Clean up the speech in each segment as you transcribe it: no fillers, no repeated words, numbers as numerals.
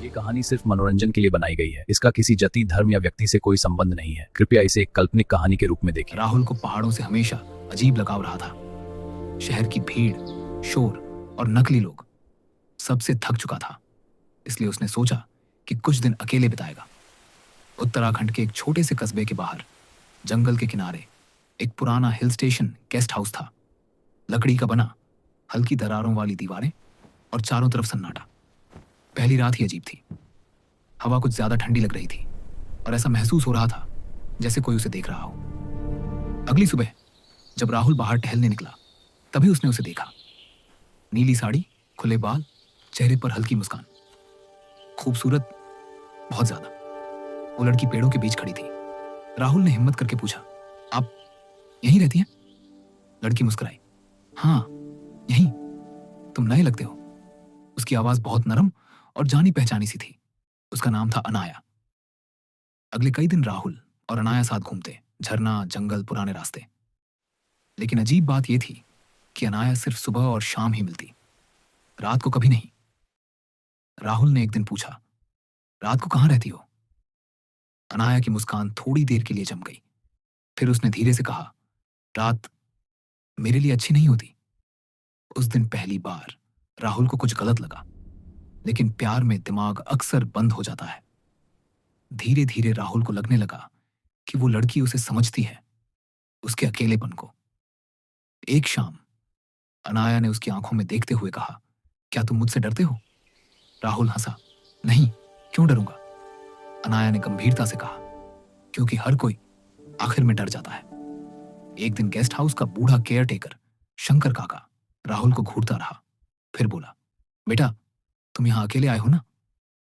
ये कहानी सिर्फ मनोरंजन के लिए बनाई गई है। इसका किसी जाति, धर्म या व्यक्ति से कोई संबंध नहीं है। कृपया इसे एक काल्पनिक कहानी के रूप में देखें। राहुल को पहाड़ों से हमेशा अजीब लगाव रहा था। शहर की भीड़, शोर और नकली लोग सबसे थक चुका था। इसलिए उसने सोचा कि कुछ दिन अकेले बिताएगा। उत्तराखंड के एक छोटे से कस्बे के बाहर जंगल के किनारे एक पुराना हिल स्टेशन गेस्ट हाउस था। लकड़ी का बना, हल्की दरारों वाली दीवारें और चारों तरफ सन्नाटा। पहली रात ही अजीब थी। हवा कुछ ज्यादा ठंडी लग रही थी और ऐसा महसूस हो रहा था जैसे कोई उसे देख रहा हो। अगली सुबह जब राहुल बाहर टहलने निकला, तभी उसने उसे देखा। नीली साड़ी, खुले बाल, चेहरे पर हल्की मुस्कान। खूबसूरत, बहुत ज्यादा। वो लड़की पेड़ों के बीच खड़ी थी। राहुल ने हिम्मत करके पूछा, आप यहीं रहती हैं? लड़की मुस्कुराई, हाँ यहीं। तुम नए लगते हो। उसकी आवाज बहुत नरम और जानी पहचानी सी थी। उसका नाम था अनाया। अगले कई दिन राहुल और अनाया साथ घूमते, झरना, जंगल, पुराने रास्ते। लेकिन अजीब बात यह थी कि अनाया सिर्फ सुबह और शाम ही मिलती, रात को कभी नहीं। राहुल ने एक दिन पूछा, रात को कहाँ रहती हो? अनाया की मुस्कान थोड़ी देर के लिए जम गई। फिर उसने धीरे से कहा, रात मेरे लिए अच्छी नहीं होती। उस दिन पहली बार राहुल को कुछ गलत लगा, लेकिन प्यार में दिमाग अक्सर बंद हो जाता है। धीरे धीरे राहुल को लगने लगा कि वो लड़की उसे समझती है, उसके अकेलेपन को। एक शाम अनाया ने उसकी आंखों में देखते हुए कहा, क्या तुम मुझसे डरते हो? राहुल हंसा, नहीं, क्यों डरूंगा? अनाया ने गंभीरता से कहा, क्योंकि हर कोई आखिर में डर जाता है। एक दिन गेस्ट हाउस का बूढ़ा केयर टेकर शंकर काका राहुल को घूरता रहा। फिर बोला, बेटा तुम यहां अकेले आए हो ना?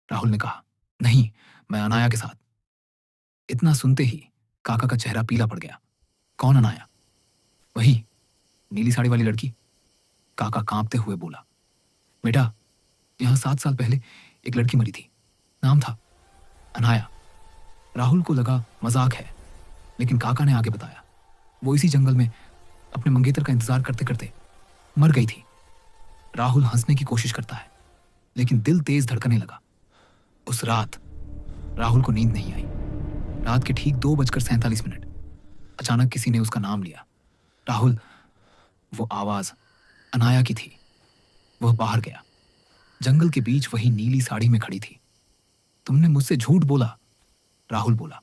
राहुल ने कहा, नहीं, मैं अनाया के साथ। इतना सुनते ही काका का चेहरा पीला पड़ गया। कौन अनाया? वही नीली साड़ी वाली लड़की। काका कांपते हुए बोला, बेटा यहां 7 साल पहले एक लड़की मरी थी, नाम था अनाया। राहुल को लगा मजाक है, लेकिन काका ने आगे बताया, वो इसी जंगल में अपने मंगेतर का इंतजार करते करते मर गई थी। राहुल हंसने की कोशिश करता है, लेकिन दिल तेज धड़कने लगा। उस रात राहुल को नींद नहीं आई। रात के ठीक 2:47 अचानक किसी ने उसका नाम लिया। राहुल, वो आवाज अनाया की थी। वह बाहर गया। जंगल के बीच वही नीली साड़ी में खड़ी थी। तुमने मुझसे झूठ बोला, राहुल बोला।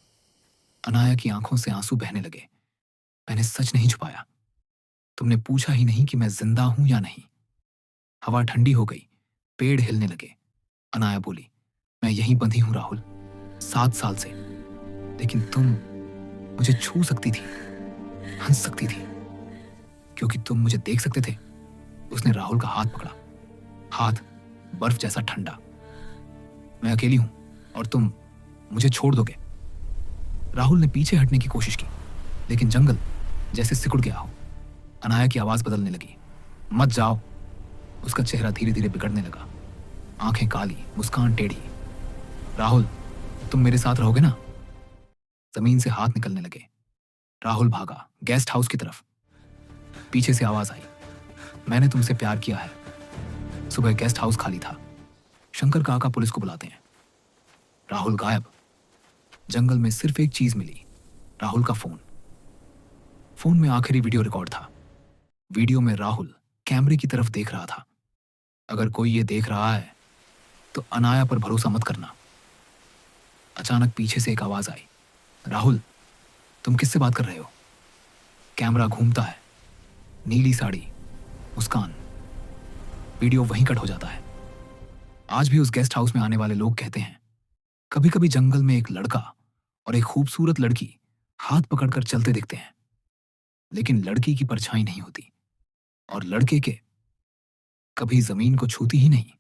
अनाया की आंखों से आंसू बहने लगे। मैंने सच नहीं छुपाया। तुमने पूछा ही नहीं कि मैं जिंदा हूं या नहीं। हवा ठंडी हो गई, पेड़ हिलने लगे। अनाया बोली, मैं यहीं बंधी हूं राहुल, 7 साल से। लेकिन तुम मुझे छू सकती थी, हंस सकती थी, क्योंकि तुम मुझे देख सकते थे। उसने राहुल का हाथ पकड़ा, हाथ बर्फ जैसा ठंडा। मैं अकेली हूं और तुम मुझे छोड़ दोगे? राहुल ने पीछे हटने की कोशिश की, लेकिन जंगल जैसे सिकुड़ गया हो। अनाया की आवाज बदलने लगी, मत जाओ। उसका चेहरा धीरे धीरे बिगड़ने लगा, आंखें काली, मुस्कान टेढ़ी। राहुल, तुम मेरे साथ रहोगे ना? जमीन से हाथ निकलने लगे। राहुल भागा गेस्ट हाउस की तरफ। पीछे से आवाज आई, मैंने तुमसे प्यार किया है। सुबह गेस्ट हाउस खाली था। शंकर काका पुलिस को बुलाते हैं। राहुल गायब। जंगल में सिर्फ एक चीज मिली, राहुल का फोन। फोन में आखिरी वीडियो रिकॉर्ड था। वीडियो में राहुल कैमरे की तरफ देख रहा था। अगर कोई ये देख रहा है तो अनाया पर भरोसा मत करना। अचानक पीछे से एक आवाज आई, राहुल तुम किससे बात कर रहे हो? कैमरा घूमता है, नीली साड़ी, मुस्कान। वीडियो वहीं कट हो जाता है। आज भी उस गेस्ट हाउस में आने वाले लोग कहते हैं, कभी कभी जंगल में एक लड़का और एक खूबसूरत लड़की हाथ पकड़कर चलते दिखते हैं, लेकिन लड़की की परछाई नहीं होती और लड़के के कभी जमीन को छूती ही नहीं।